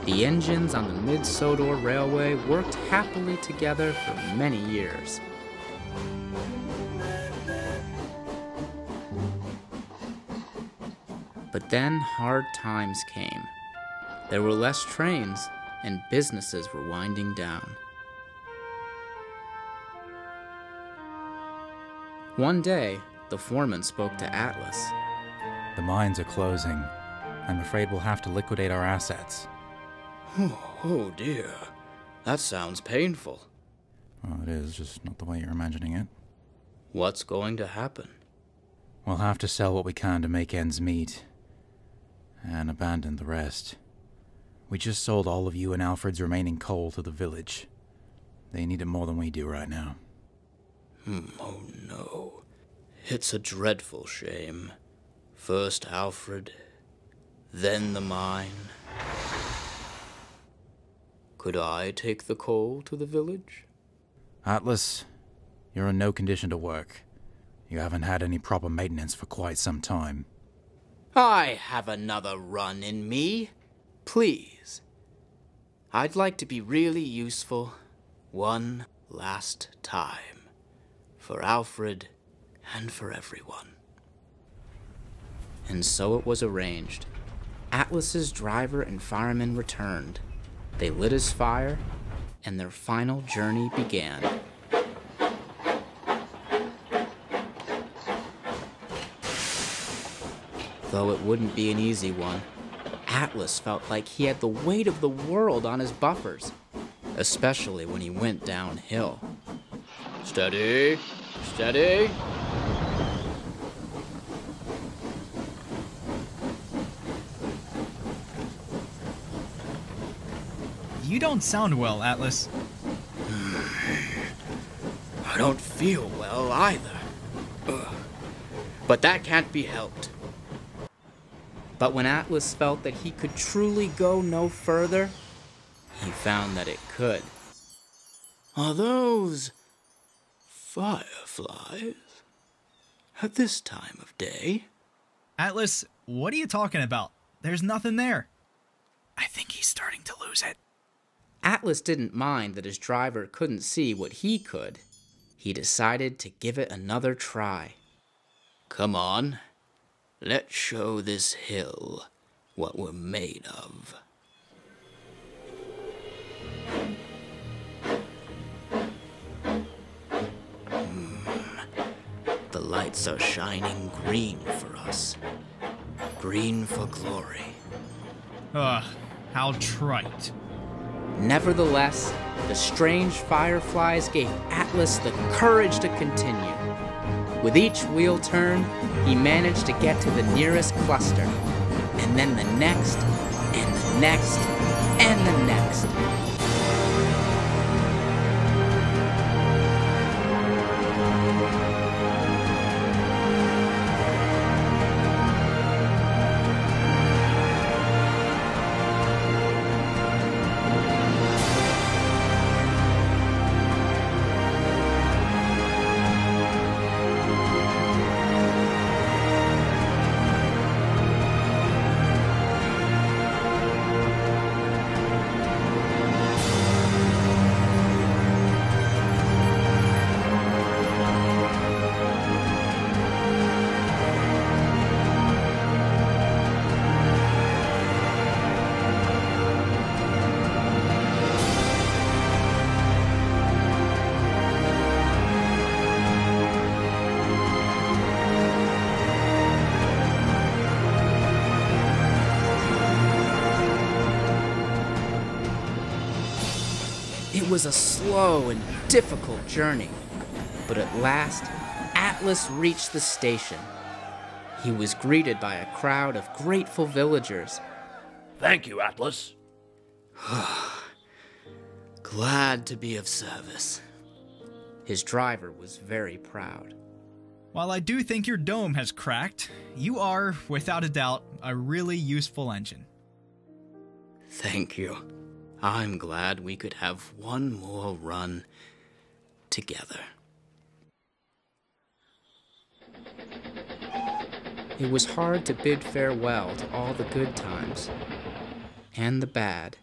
The engines on the Mid-Sodor Railway worked happily together for many years. But then hard times came. There were less trains, and businesses were winding down. One day, the foreman spoke to Atlas. The mines are closing. I'm afraid we'll have to liquidate our assets. Oh dear. That sounds painful. Well, it is, just not the way you're imagining it. What's going to happen? We'll have to sell what we can to make ends meet. And abandon the rest. We just sold all of you and Alfred's remaining coal to the village. They need it more than we do right now. Oh no. It's a dreadful shame. First Alfred, then the mine. Could I take the coal to the village? Atlas, you're in no condition to work. You haven't had any proper maintenance for quite some time. I have another run in me. Please. I'd like to be really useful one last time. For Alfred and for everyone. And so it was arranged. Atlas's driver and fireman returned. They lit his fire, and their final journey began. Though it wouldn't be an easy one, Atlas felt like he had the weight of the world on his buffers, especially when he went downhill. Steady, steady. You don't sound well, Atlas. I don't feel well either. But that can't be helped. But when Atlas felt that he could truly go no further, he found that it could. Are those fireflies at this time of day? Atlas, what are you talking about? There's nothing there. I think he's starting to lose it. Atlas didn't mind that his driver couldn't see what he could. He decided to give it another try. Come on, let's show this hill what we're made of. The lights are shining green for us. Green for glory. Ugh, how trite. Nevertheless, the strange fireflies gave Atlas the courage to continue. With each wheel turn, he managed to get to the nearest cluster, and then the next, and the next, and the next. It was a slow and difficult journey, but at last, Atlas reached the station. He was greeted by a crowd of grateful villagers. Thank you, Atlas. Glad to be of service. His driver was very proud. While I do think your dome has cracked, you are, without a doubt, a really useful engine. Thank you. I'm glad we could have one more run together. It was hard to bid farewell to all the good times and the bad.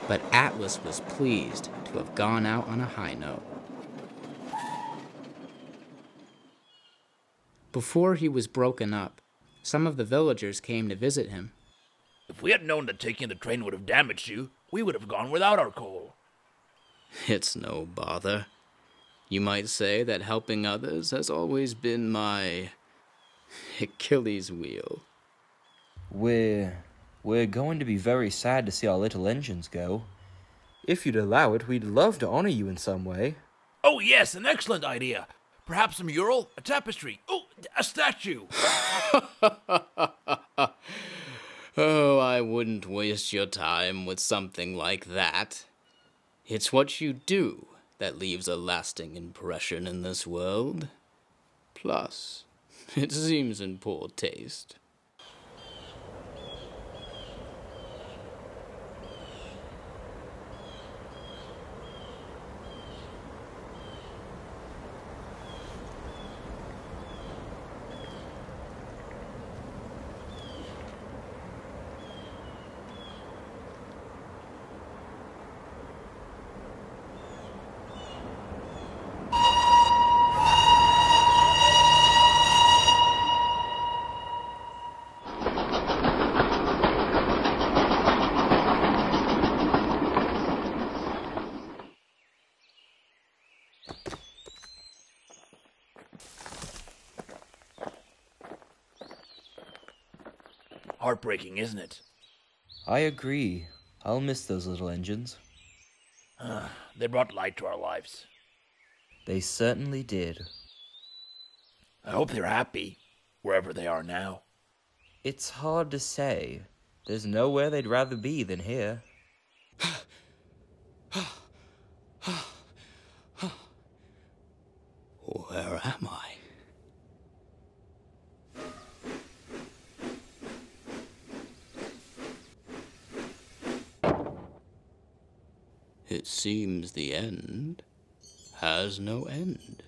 But Atlas was pleased to have gone out on a high note. Before he was broken up, some of the villagers came to visit him. If we had known that taking the train would have damaged you, we would have gone without our coal. It's no bother. You might say that helping others has always been my Achilles wheel. We're going to be very sad to see our little engines go. If you'd allow it, we'd love to honor you in some way. Oh yes, an excellent idea. Perhaps a mural, a tapestry, a statue. Oh, I wouldn't waste your time with something like that. It's what you do that leaves a lasting impression in this world. Plus, it seems in poor taste. Heartbreaking, isn't it? I agree. I'll miss those little engines. They brought light to our lives. They certainly did. I hope they're happy, wherever they are now. It's hard to say. There's nowhere they'd rather be than here. Where am I? It seems the end has no end.